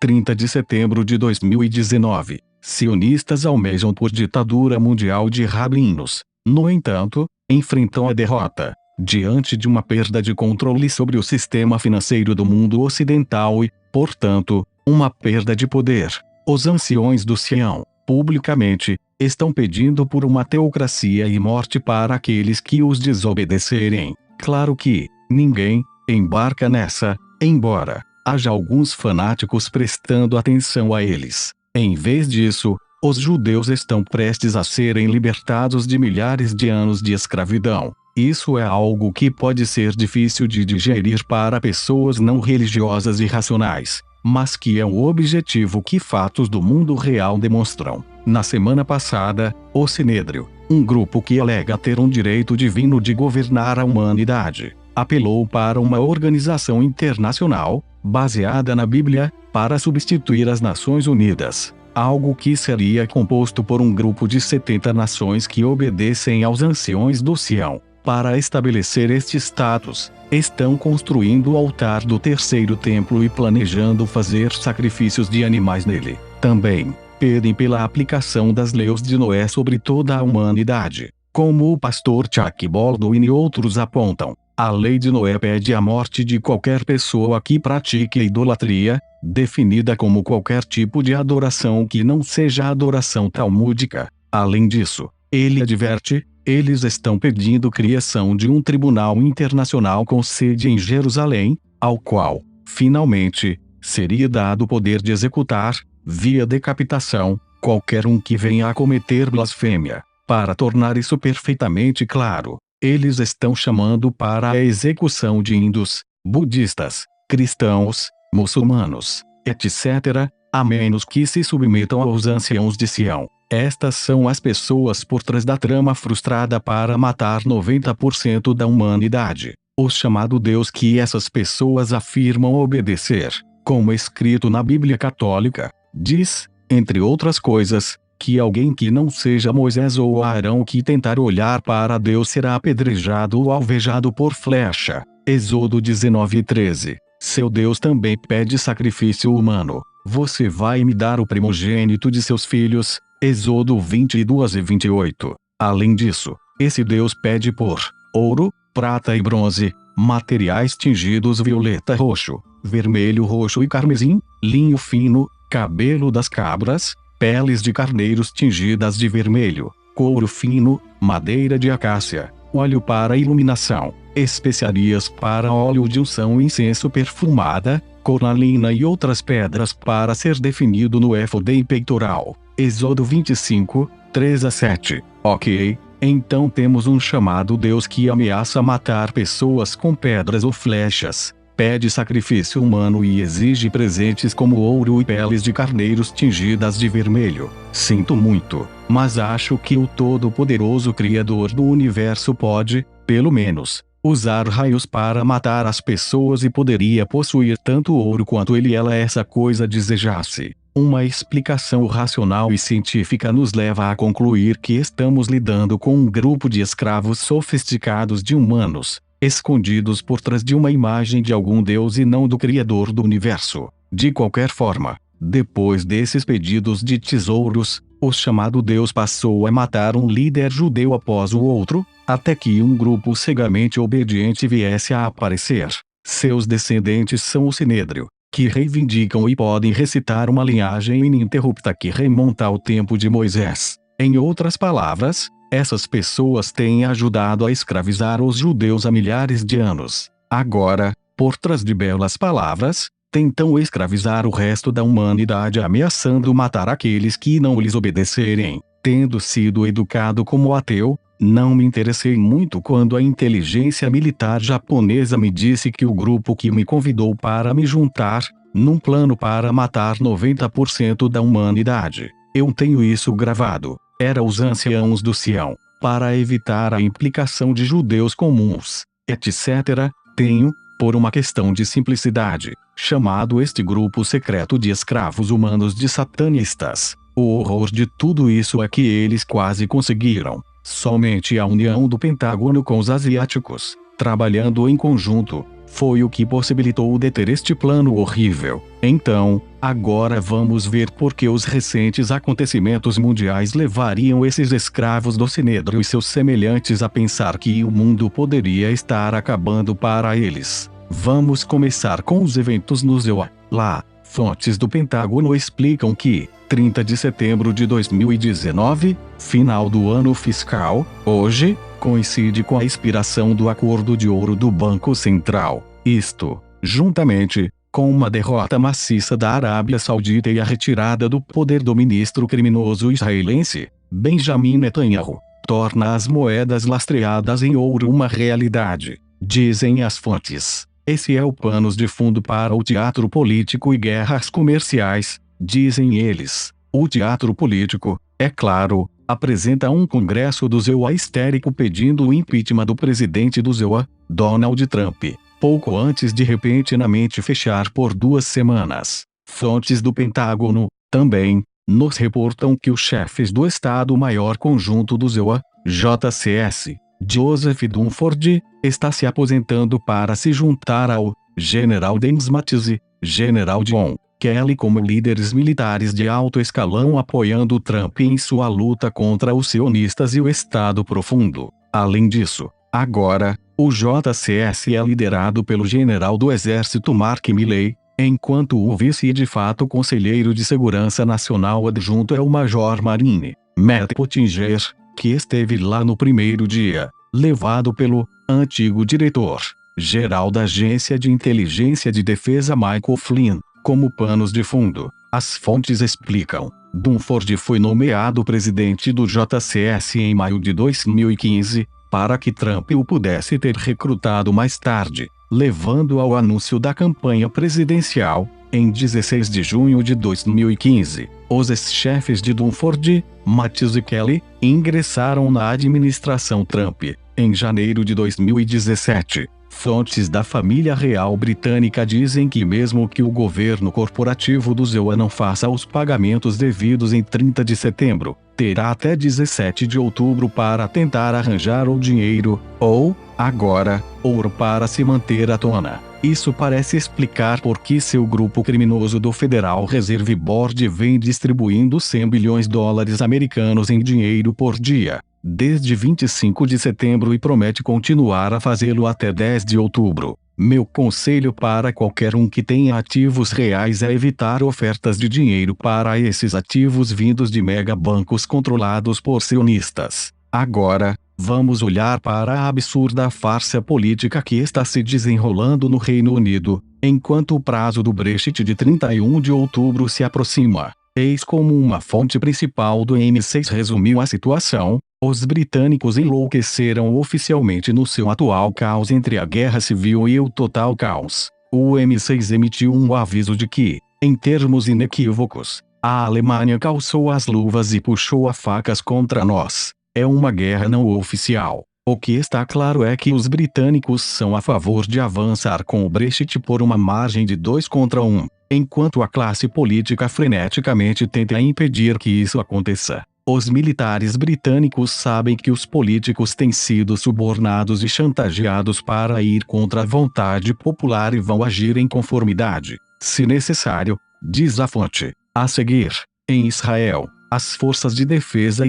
30 de setembro de 2019. Sionistas almejam por ditadura mundial de rabinos. No entanto, enfrentam a derrota diante de uma perda de controle sobre o sistema financeiro do mundo ocidental e, portanto, uma perda de poder. Os anciões do Sião, publicamente, estão pedindo por uma teocracia e morte para aqueles que os desobedecerem. Claro que ninguém embarca nessa, embora haja alguns fanáticos prestando atenção a eles. Em vez disso, os judeus estão prestes a serem libertados de milhares de anos de escravidão. Isso é algo que pode ser difícil de digerir para pessoas não religiosas e racionais, mas que é um objetivo que fatos do mundo real demonstram. Na semana passada, o Sinédrio, um grupo que alega ter um direito divino de governar a humanidade, apelou para uma organização internacional, baseada na Bíblia, para substituir as Nações Unidas, algo que seria composto por um grupo de 70 nações que obedecem aos anciões do Sião. Para estabelecer este status, estão construindo o altar do terceiro templo e planejando fazer sacrifícios de animais nele. Também pedem pela aplicação das leis de Noé sobre toda a humanidade. Como o pastor Chuck Baldwin e outros apontam, a lei de Noé pede a morte de qualquer pessoa que pratique a idolatria, definida como qualquer tipo de adoração que não seja adoração talmúdica. Além disso, ele adverte, eles estão pedindo criação de um tribunal internacional com sede em Jerusalém, ao qual, finalmente, seria dado o poder de executar, via decapitação, qualquer um que venha a cometer blasfêmia. Para tornar isso perfeitamente claro, eles estão chamando para a execução de hindus, budistas, cristãos, muçulmanos, etc., a menos que se submetam aos anciãos de Sião. Estas são as pessoas por trás da trama frustrada para matar 90% da humanidade. O chamado Deus que essas pessoas afirmam obedecer, como escrito na Bíblia Católica, diz, entre outras coisas, que alguém que não seja Moisés ou Arão que tentar olhar para Deus será apedrejado ou alvejado por flecha. Êxodo 19:13. Seu Deus também pede sacrifício humano. Você vai me dar o primogênito de seus filhos. Êxodo 22:28. Além disso, esse Deus pede por ouro, prata e bronze, materiais tingidos violeta roxo, vermelho roxo e carmesim, linho fino, cabelo das cabras, peles de carneiros tingidas de vermelho, couro fino, madeira de acácia, óleo para iluminação, especiarias para óleo de unção e incenso perfumada, cornalina e outras pedras para ser definido no éfode e peitoral. Êxodo 25, 3-7. Ok, então temos um chamado Deus que ameaça matar pessoas com pedras ou flechas, pede sacrifício humano e exige presentes como ouro e peles de carneiros tingidas de vermelho. Sinto muito, mas acho que o Todo-Poderoso Criador do Universo pode, pelo menos, usar raios para matar as pessoas e poderia possuir tanto ouro quanto ele ela essa coisa desejasse. Uma explicação racional e científica nos leva a concluir que estamos lidando com um grupo de escravos sofisticados de humanos, escondidos por trás de uma imagem de algum Deus e não do Criador do Universo. De qualquer forma, depois desses pedidos de tesouros, o chamado Deus passou a matar um líder judeu após o outro, até que um grupo cegamente obediente viesse a aparecer. Seus descendentes são o Sinédrio, que reivindicam e podem recitar uma linhagem ininterrupta que remonta ao tempo de Moisés. Em outras palavras, essas pessoas têm ajudado a escravizar os judeus há milhares de anos. Agora, por trás de belas palavras, tentam escravizar o resto da humanidade ameaçando matar aqueles que não lhes obedecerem. Tendo sido educado como ateu, não me interessei muito quando a inteligência militar japonesa me disse que o grupo que me convidou para me juntar, num plano para matar 90% da humanidade, eu tenho isso gravado, era os anciãos do Sião, para evitar a implicação de judeus comuns, etc. Tenho, por uma questão de simplicidade, chamado este grupo secreto de escravos humanos de satanistas. O horror de tudo isso é que eles quase conseguiram. Somente a união do Pentágono com os asiáticos, trabalhando em conjunto, foi o que possibilitou deter este plano horrível. Então, agora vamos ver por que os recentes acontecimentos mundiais levariam esses escravos do Sinédrio e seus semelhantes a pensar que o mundo poderia estar acabando para eles. Vamos começar com os eventos no ZEUA. Lá, fontes do Pentágono explicam que 30 de setembro de 2019, final do ano fiscal, hoje, coincide com a expiração do Acordo de Ouro do Banco Central. Isto, juntamente com uma derrota maciça da Arábia Saudita e a retirada do poder do ministro criminoso israelense, Benjamin Netanyahu, torna as moedas lastreadas em ouro uma realidade, dizem as fontes. Esse é o pano de fundo para o teatro político e guerras comerciais, dizem eles. O teatro político, é claro, apresenta um congresso do ZEUA histérico pedindo o impeachment do presidente do ZEUA, Donald Trump, pouco antes de repentinamente fechar por 2 semanas. Fontes do Pentágono, também, nos reportam que os chefes do Estado-Maior Conjunto do ZEUA, JCS, Joseph Dunford, está se aposentando para se juntar ao General James Mattis e General John Kelly como líderes militares de alto escalão apoiando Trump em sua luta contra os sionistas e o Estado Profundo. Além disso, agora, o JCS é liderado pelo general do Exército Mark Milley, enquanto o vice e de fato conselheiro de Segurança Nacional adjunto é o Major Marine, Matt Pottinger, que esteve lá no primeiro dia, levado pelo antigo diretor-geral da Agência de Inteligência de Defesa Michael Flynn, como panos de fundo. As fontes explicam. Dunford foi nomeado presidente do JCS em maio de 2015, para que Trump o pudesse ter recrutado mais tarde, levando ao anúncio da campanha presidencial, em 16 de junho de 2015. Os ex-chefes de Dunford, Mattis e Kelly, ingressaram na administração Trump, em janeiro de 2017. Fontes da família real britânica dizem que mesmo que o governo corporativo do ZEUA não faça os pagamentos devidos em 30 de setembro, terá até 17 de outubro para tentar arranjar o dinheiro, ou, agora, ouro para se manter à tona. Isso parece explicar por que seu grupo criminoso do Federal Reserve Board vem distribuindo 100 bilhões de dólares americanos em dinheiro por dia, desde 25 de setembro e promete continuar a fazê-lo até 10 de outubro. Meu conselho para qualquer um que tenha ativos reais é evitar ofertas de dinheiro para esses ativos vindos de megabancos controlados por sionistas. Agora, vamos olhar para a absurda farsa política que está se desenrolando no Reino Unido, enquanto o prazo do Brexit de 31 de outubro se aproxima. Eis como uma fonte principal do M6 resumiu a situação: os britânicos enlouqueceram oficialmente no seu atual caos entre a guerra civil e o total caos. O M6 emitiu um aviso de que, em termos inequívocos, a Alemanha calçou as luvas e puxou a facas contra nós. É uma guerra não oficial. O que está claro é que os britânicos são a favor de avançar com o Brexit por uma margem de 2-1, enquanto a classe política freneticamente tenta impedir que isso aconteça. Os militares britânicos sabem que os políticos têm sido subornados e chantageados para ir contra a vontade popular e vão agir em conformidade, se necessário, diz a fonte. A seguir, em Israel, as forças de defesa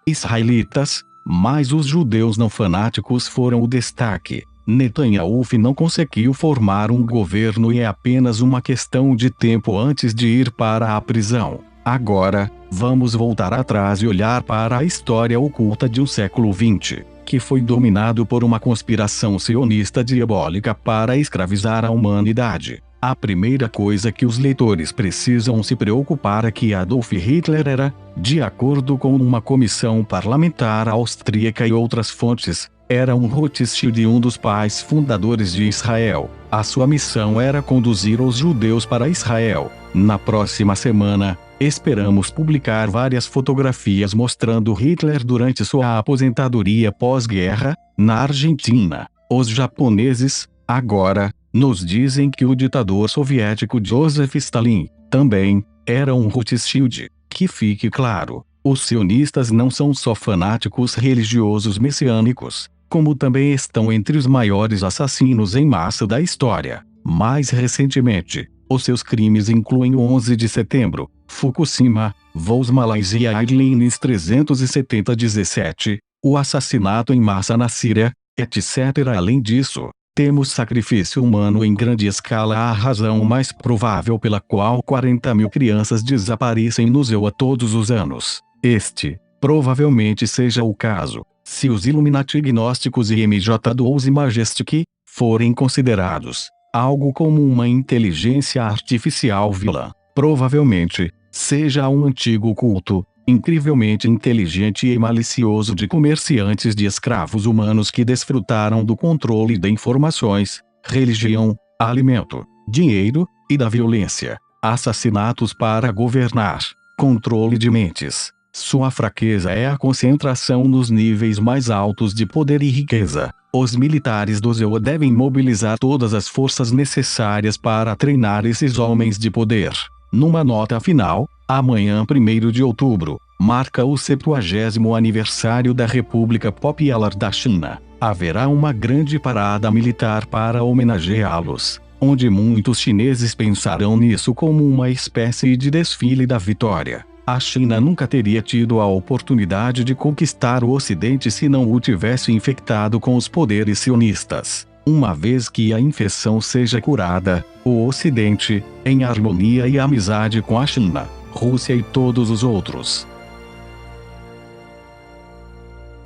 israelitas, mas os judeus não fanáticos foram o destaque. Netanyahu não conseguiu formar um governo e é apenas uma questão de tempo antes de ir para a prisão. Agora, vamos voltar atrás e olhar para a história oculta de um século XX, que foi dominado por uma conspiração sionista diabólica para escravizar a humanidade. A primeira coisa que os leitores precisam se preocupar é que Adolf Hitler era, de acordo com uma comissão parlamentar austríaca e outras fontes, era um Rothschild e um dos pais fundadores de Israel. A sua missão era conduzir os judeus para Israel. Na próxima semana, esperamos publicar várias fotografias mostrando Hitler durante sua aposentadoria pós-guerra, na Argentina. Os japoneses, agora, nos dizem que o ditador soviético Joseph Stalin, também, era um Rothschild. Que fique claro, os sionistas não são só fanáticos religiosos messiânicos, como também estão entre os maiores assassinos em massa da história. Mais recentemente, os seus crimes incluem o 11 de setembro, Fukushima, voos Malaysia Airlines 370-17, o assassinato em massa na Síria, etc. Além disso, temos sacrifício humano em grande escala, a razão mais provável pela qual 40 mil crianças desaparecem no ZEUA todos os anos. Este, provavelmente seja o caso, se os Illuminati gnósticos e MJ-12 Majestic forem considerados algo como uma inteligência artificial vilã. Provavelmente, seja um antigo culto, incrivelmente inteligente e malicioso de comerciantes de escravos humanos que desfrutaram do controle de informações, religião, alimento, dinheiro, e da violência, assassinatos para governar, controle de mentes. Sua fraqueza é a concentração nos níveis mais altos de poder e riqueza. Os militares do ZEUA devem mobilizar todas as forças necessárias para treinar esses homens de poder. Numa nota final, amanhã 1º de outubro, marca o 70º aniversário da República Popular da China. Haverá uma grande parada militar para homenageá-los, onde muitos chineses pensarão nisso como uma espécie de desfile da vitória. A China nunca teria tido a oportunidade de conquistar o Ocidente se não o tivesse infectado com os poderes sionistas. Uma vez que a infecção seja curada, o Ocidente, em harmonia e amizade com a China, Rússia e todos os outros,